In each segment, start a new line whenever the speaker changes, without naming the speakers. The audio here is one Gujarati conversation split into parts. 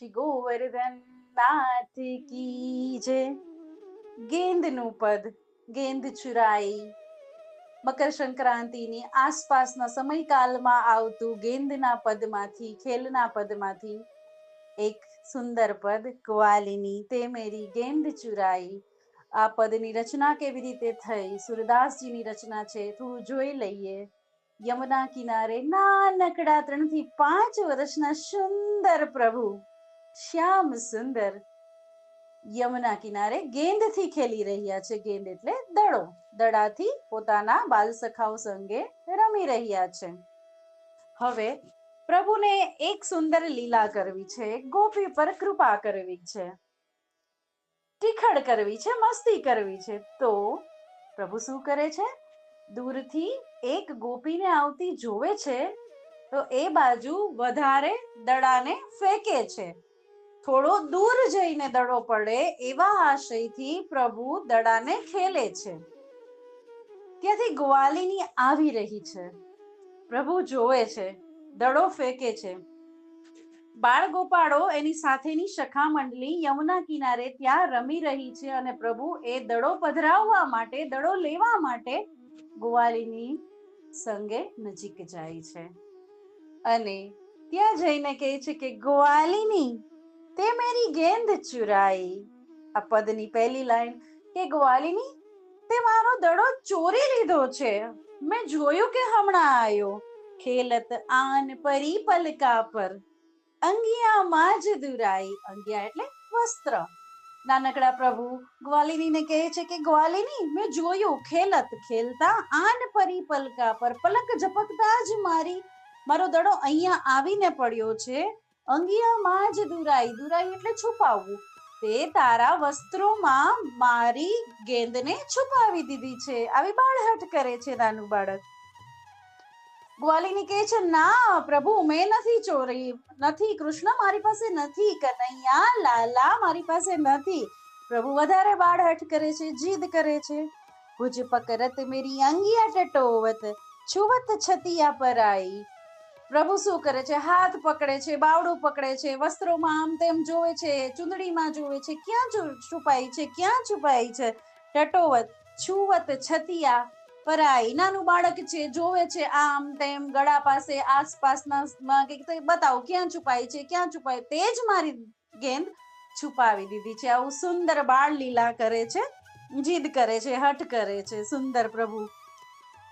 શ્રી ગોવર્ધન નાથ કી જય. ગેંદનું પદ, ગેંદ ચુરાઈ. મકર સંક્રાંતિની આસપાસના સમયકાલમાં આવતું ગેંદના પદમાંથી, ખેલના પદમાંથી એક સુંદર પદ, ગ્વાલિની તે મેરી ગેંદ ચુરાઈ. આ પદની રચના કેવી રીતે થઈ? સુરદાસજીની રચના છે, થોડું જોઈ લઈએ. યમુના કિનારે નાનકડા 3 થી 5 વર્ષના સુંદર પ્રભુ, શ્યામ સુંદર, યમુના કિનારે ગેંદથી ખેલી રહ્યા છે. ગેંદ એટલે દડો. દડાથી પોતાના બાલ સખાઓ સંગે રમી રહ્યા છે. હવે પ્રભુને એક સુંદર લીલા કરવી છે, ગોપી પર કૃપા કરવી છે, ટીખળ કરવી છે, મસ્તી કરવી છે. તો પ્રભુ શું કરે છે? દૂરથી એક ગોપીને આવતી જોવે છે તો એ બાજુ વધારે દડાને ફેંકે છે. થોડો દૂર જઈને દડો પડે એવા આશયથી પ્રભુ દડાને ખેલે છે. ત્યાંથી ગ્વાલિની આવી રહી છે. પ્રભુ જોવે છે, દડો ફેંકે છે. બાળ ગોપાળો એની સાથેની સખા મંડળી યમુના કિનારે ત્યાં રમી રહી છે અને પ્રભુ એ દડો પધરાવવા માટે, દડો લેવા માટે ગ્વાલિની સંગે નજીક જાય છે અને ત્યાં જઈને કહે છે કે ગ્વાલિની તે મેરી ગેંદ ચુરાઈ. આ પદની પહેલી લાઈન કે ગ્વાલિની તે મારો દડો ચોરી લીધો છે. મેં જોયું કે હમણાં આવ્યો. ખેલત આન પરી પલકા પર અંગિયામાં જ દુરાઈ. અંગિયા એટલે વસ્ત્ર. નાનકડા પ્રભુ ગ્વાલિનીને કહે છે કે ગ્વાલિની મેં જોયું, ખેલત ખેલતા, આન પરી પલકા પર પલક ઝપકતા જ મારો દડો અહીંયા આવીને પડ્યો છે. અંગિયામાં જ દુરાઈ. દુરાઈ એટલે છુપાવવું. તે તારા વસ્ત્રોમાં મારી ગેંદને છુપાવી દીધી છે. આવી બાળહટ કરે છે નાનું બાળક. ગ્વાલિની કહે છે ના પ્રભુ, મેં નથી ચોરી, નથી, કૃષ્ણ મારી પાસે નથી, કનૈયા લાલા મારી પાસે નથી. પ્રભુ વધારે બાળહટ કરે છે, જીદ કરે છે. ભુજ પકરત મેરી અંગિયા ટટોવત, છુવત છતિયા પર આઈ. પ્રભુ શું કરે છે? હાથ પકડે છે, બાવડું પકડે છે, વસ્ત્રોમાં આમ તેમ જોવે છે, ચુંદડીમાં જોવે છે, ક્યાં છુપાઈ છે, ક્યાં છુપાઈ છે. ટટોવત, છુવત છતિયા પરાઈ. નાનું બાળક છે, જોવે છે આમ તેમ, ગળા પાસે, આસપાસના બતાવો ક્યાં છુપાઈ છે, ક્યાં છુપાઈ. તે જ મારી ગેંદ છુપાવી દીધી છે. આવું સુંદર બાળ લીલા કરે છે, જીદ કરે છે, હઠ કરે છે સુંદર પ્રભુ.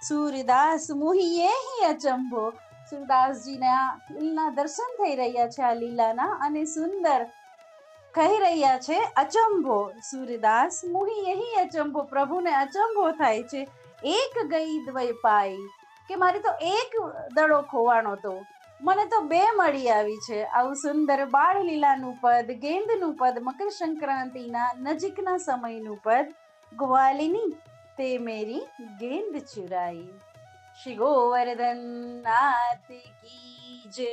સૂરદાસ મોહિએ હી અચંભો. સુરદાસજીના દર્શન થઈ રહ્યા છે આ લીલાના અને સુંદર કહી રહ્યા છે અચંભો. સૂરદાસ મોહી યહી અચંભો. પ્રભુને અચંભો થાય છે. એક ગઈ દ્વય પાઈ, કે મારી તો એક દડો ખોવાનો તો, મને તો 2 મળી આવી છે. આવું સુંદર બાળ લીલાનું પદ, ગેંદનું પદ, મકર સંક્રાંતિના નજીકના સમયનું પદ, ગ્વાલિની તે મેરી ગેંદ ચુરાઈ. શ્રી ગોવર્ધન નાથ કી જય.